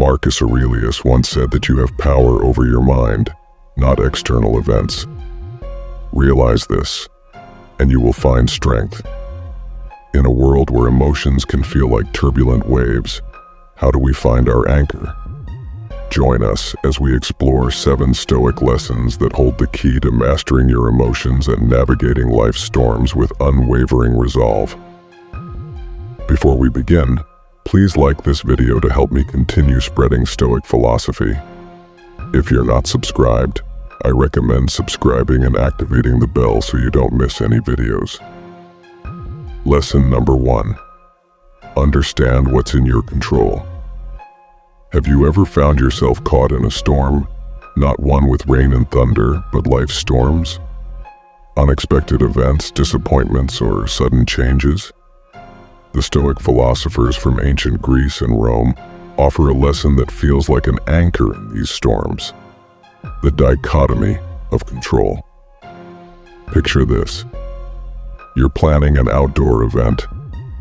Marcus Aurelius once said that you have power over your mind, not external events. Realize this, and you will find strength. In a world where emotions can feel like turbulent waves, how do we find our anchor? Join us as we explore 7 Stoic lessons that hold the key to mastering your emotions and navigating life's storms with unwavering resolve. Before we begin, please like this video to help me continue spreading Stoic philosophy. If you're not subscribed, I recommend subscribing and activating the bell so you don't miss any videos. Lesson number 1. Understand what's in your control. Have you ever found yourself caught in a storm? Not one with rain and thunder, but life's storms? Unexpected events, disappointments, or sudden changes? The Stoic philosophers from ancient Greece and Rome offer a lesson that feels like an anchor in these storms. The dichotomy of control. Picture this. You're planning an outdoor event,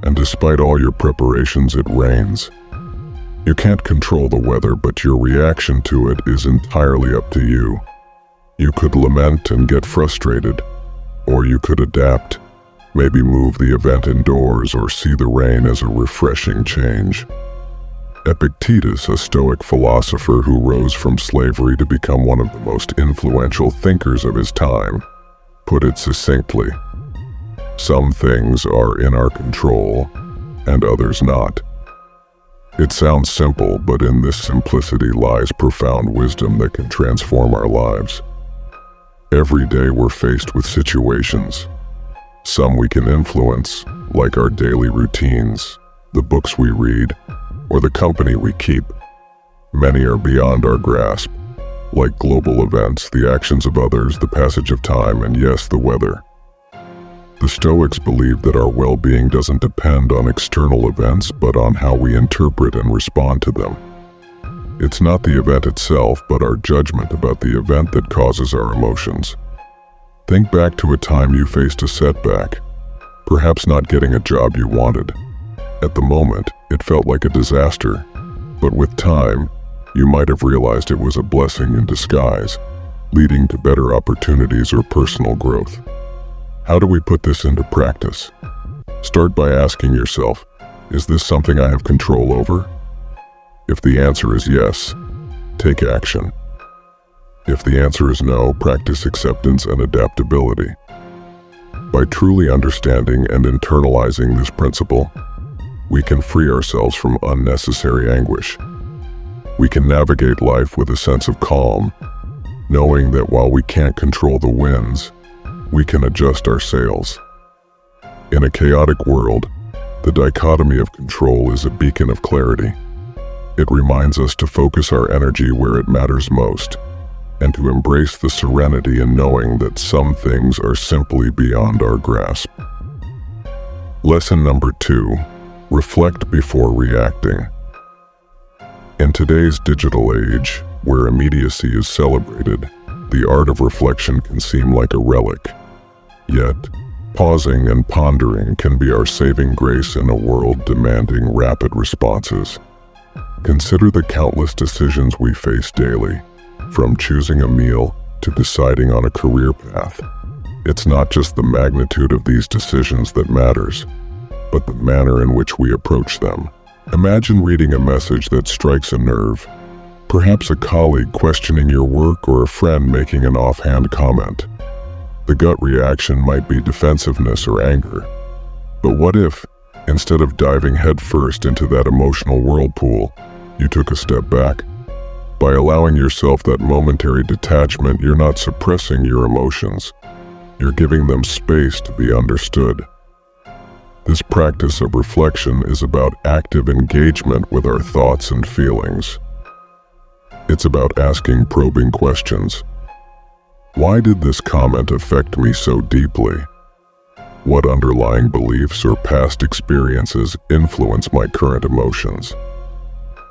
and despite all your preparations, it rains. You can't control the weather, but your reaction to it is entirely up to you. You could lament and get frustrated, or you could adapt, maybe move the event indoors or see the rain as a refreshing change. Epictetus, a Stoic philosopher who rose from slavery to become one of the most influential thinkers of his time, put it succinctly: some things are in our control, and others not. It sounds simple, but in this simplicity lies profound wisdom that can transform our lives. Every day we're faced with situations. Some we can influence, like our daily routines, the books we read, or the company we keep. Many are beyond our grasp, like global events, the actions of others, the passage of time, and yes, the weather. The Stoics believe that our well-being doesn't depend on external events, but on how we interpret and respond to them. It's not the event itself, but our judgment about the event that causes our emotions. Think back to a time you faced a setback, perhaps not getting a job you wanted. At the moment, it felt like a disaster, but with time, you might have realized it was a blessing in disguise, leading to better opportunities or personal growth. How do we put this into practice? Start by asking yourself, is this something I have control over? If the answer is yes, take action. If the answer is no, practice acceptance and adaptability. By truly understanding and internalizing this principle, we can free ourselves from unnecessary anguish. We can navigate life with a sense of calm, knowing that while we can't control the winds, we can adjust our sails. In a chaotic world, the dichotomy of control is a beacon of clarity. It reminds us to focus our energy where it matters most, and to embrace the serenity in knowing that some things are simply beyond our grasp. Lesson number 2. Reflect before reacting. In today's digital age, where immediacy is celebrated, the art of reflection can seem like a relic. Yet, pausing and pondering can be our saving grace in a world demanding rapid responses. Consider the countless decisions we face daily, from choosing a meal to deciding on a career path. It's not just the magnitude of these decisions that matters, but the manner in which we approach them. Imagine reading a message that strikes a nerve, perhaps a colleague questioning your work or a friend making an offhand comment. The gut reaction might be defensiveness or anger. But what if, instead of diving headfirst into that emotional whirlpool, you took a step back? By allowing yourself that momentary detachment, you're not suppressing your emotions. You're giving them space to be understood. This practice of reflection is about active engagement with our thoughts and feelings. It's about asking probing questions. Why did this comment affect me so deeply? What underlying beliefs or past experiences influence my current emotions?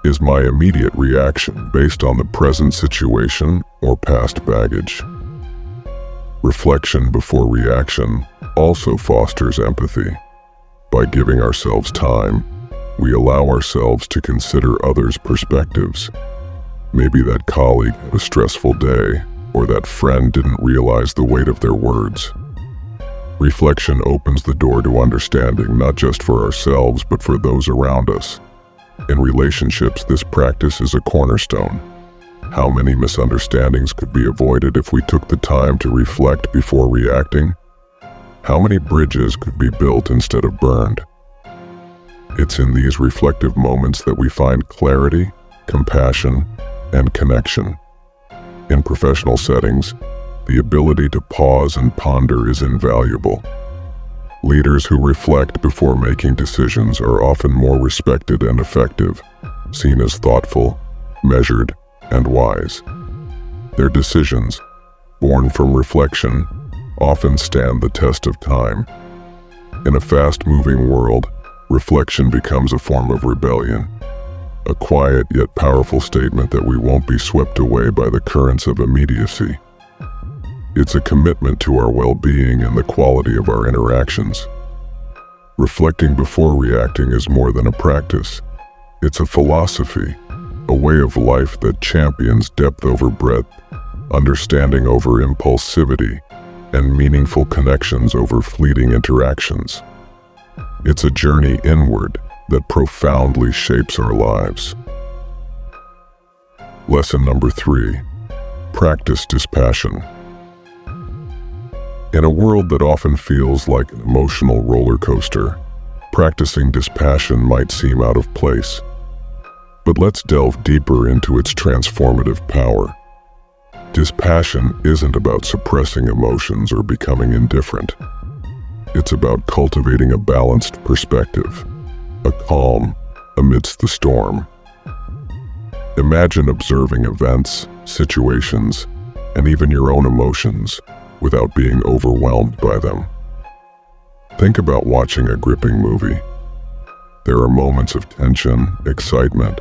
Is my immediate reaction based on the present situation or past baggage? Reflection before reaction also fosters empathy. By giving ourselves time, We allow ourselves to consider others' perspectives. Maybe that colleague had a stressful day, or that friend didn't realize the weight of their words. Reflection opens the door to understanding, not just for ourselves, but for those around us. In relationships, this practice is a cornerstone. How many misunderstandings could be avoided if we took the time to reflect before reacting? How many bridges could be built instead of burned? It's in these reflective moments that we find clarity, compassion, and connection. In professional settings, the ability to pause and ponder is invaluable. Leaders who reflect before making decisions are often more respected and effective, seen as thoughtful, measured, and wise. Their decisions, born from reflection, often stand the test of time. In a fast-moving world, reflection becomes a form of rebellion, a quiet yet powerful statement that we won't be swept away by the currents of immediacy. It's a commitment to our well-being and the quality of our interactions. Reflecting before reacting is more than a practice. It's a philosophy, a way of life that champions depth over breadth, understanding over impulsivity, and meaningful connections over fleeting interactions. It's a journey inward that profoundly shapes our lives. Lesson number 3: practice dispassion. In a world that often feels like an emotional roller coaster, practicing dispassion might seem out of place. But let's delve deeper into its transformative power. Dispassion isn't about suppressing emotions or becoming indifferent. It's about cultivating a balanced perspective, a calm amidst the storm. Imagine observing events, situations, and even your own emotions without being overwhelmed by them. Think about watching a gripping movie. There are moments of tension, excitement,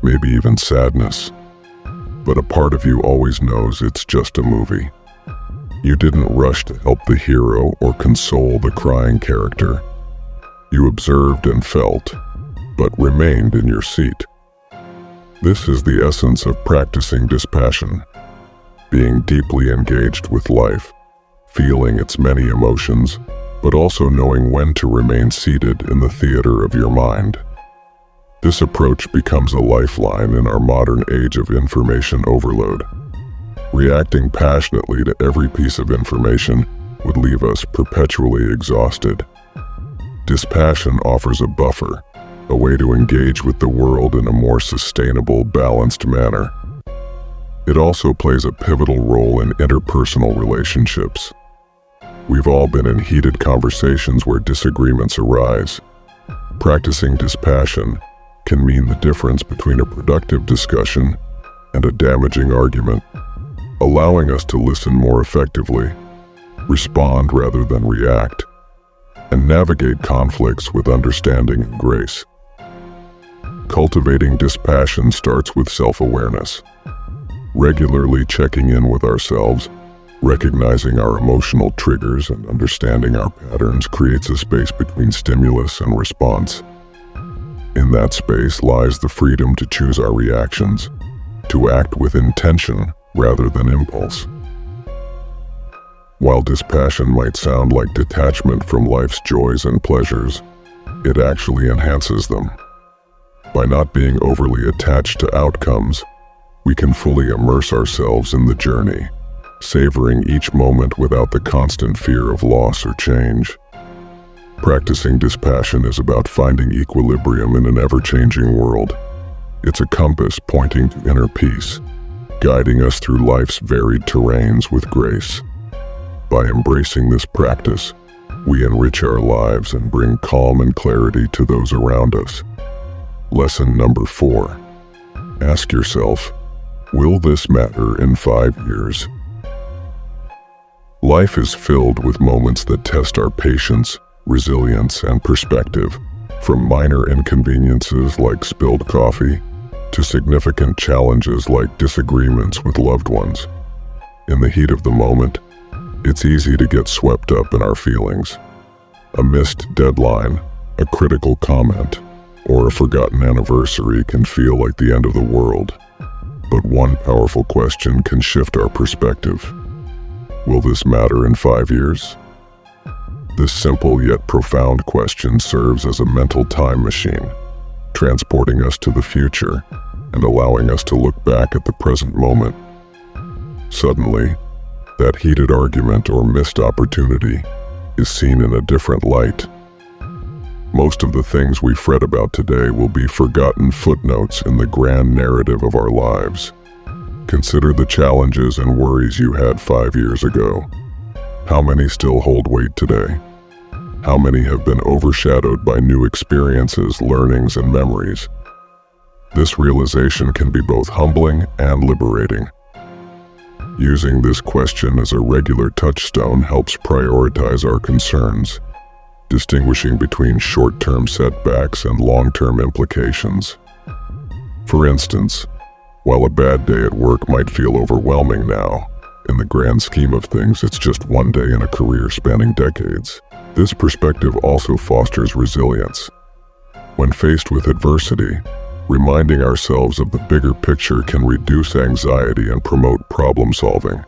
maybe even sadness. But a part of you always knows it's just a movie. You didn't rush to help the hero or console the crying character. You observed and felt, but remained in your seat. This is the essence of practicing dispassion, being deeply engaged with life, feeling its many emotions, but also knowing when to remain seated in the theater of your mind. This approach becomes a lifeline in our modern age of information overload. Reacting passionately to every piece of information would leave us perpetually exhausted. Dispassion offers a buffer, a way to engage with the world in a more sustainable, balanced manner. It also plays a pivotal role in interpersonal relationships. We've all been in heated conversations where disagreements arise. Practicing dispassion can mean the difference between a productive discussion and a damaging argument, allowing us to listen more effectively, respond rather than react, and navigate conflicts with understanding and grace. Cultivating dispassion starts with self-awareness. Regularly checking in with ourselves, recognizing our emotional triggers and understanding our patterns creates a space between stimulus and response. In that space lies the freedom to choose our reactions, to act with intention rather than impulse. While dispassion might sound like detachment from life's joys and pleasures, it actually enhances them. By not being overly attached to outcomes, we can fully immerse ourselves in the journey, savoring each moment without the constant fear of loss or change. Practicing dispassion is about finding equilibrium in an ever-changing world. It's a compass pointing to inner peace, guiding us through life's varied terrains with grace. By embracing this practice, we enrich our lives and bring calm and clarity to those around us. Lesson number 4. Ask yourself, will this matter in 5 years? Life is filled with moments that test our patience, resilience, and perspective, from minor inconveniences like spilled coffee to significant challenges like disagreements with loved ones. In the heat of the moment, it's easy to get swept up in our feelings. A missed deadline, a critical comment, or a forgotten anniversary can feel like the end of the world. But one powerful question can shift our perspective. Will this matter in 5 years? This simple yet profound question serves as a mental time machine, transporting us to the future and allowing us to look back at the present moment. Suddenly, that heated argument or missed opportunity is seen in a different light. Most of the things we fret about today will be forgotten footnotes in the grand narrative of our lives. Consider the challenges and worries you had 5 years ago. How many still hold weight today? How many have been overshadowed by new experiences, learnings, and memories? This realization can be both humbling and liberating. Using this question as a regular touchstone helps prioritize our concerns, distinguishing between short-term setbacks and long-term implications. For instance, while a bad day at work might feel overwhelming now, in the grand scheme of things, it's just one day in a career spanning decades. This perspective also fosters resilience. When faced with adversity, reminding ourselves of the bigger picture can reduce anxiety and promote problem solving.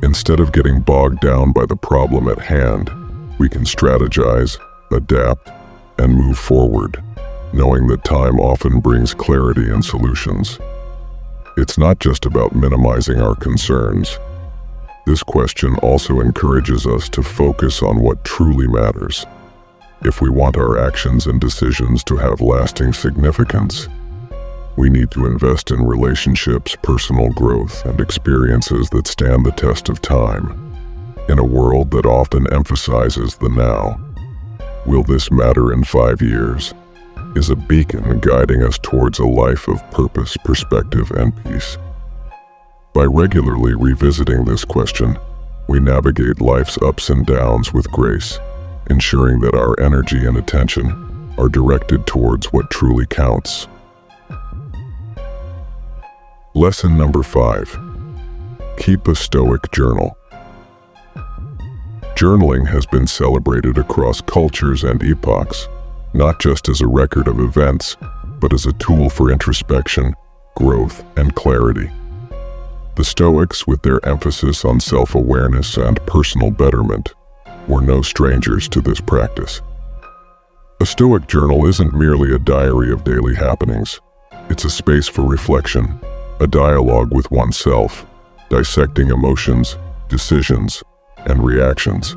Instead of getting bogged down by the problem at hand, we can strategize, adapt, and move forward, knowing that time often brings clarity and solutions. It's not just about minimizing our concerns. This question also encourages us to focus on what truly matters. If we want our actions and decisions to have lasting significance, we need to invest in relationships, personal growth, and experiences that stand the test of time. In a world that often emphasizes the now, will this matter in 5 years? Is a beacon guiding us towards a life of purpose, perspective, and peace. By regularly revisiting this question, we navigate life's ups and downs with grace, ensuring that our energy and attention are directed towards what truly counts. Lesson number 5. Keep a Stoic journal. Journaling has been celebrated across cultures and epochs, not just as a record of events, but as a tool for introspection, growth, and clarity. The Stoics, with their emphasis on self-awareness and personal betterment, were no strangers to this practice. A Stoic journal isn't merely a diary of daily happenings. It's a space for reflection, a dialogue with oneself, dissecting emotions, decisions, and reactions.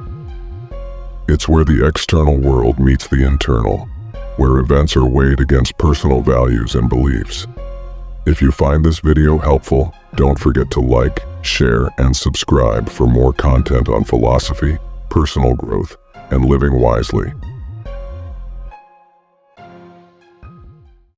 It's where the external world meets the internal, where events are weighed against personal values and beliefs. If you find this video helpful, don't forget to like, share, and subscribe for more content on philosophy, personal growth, and living wisely.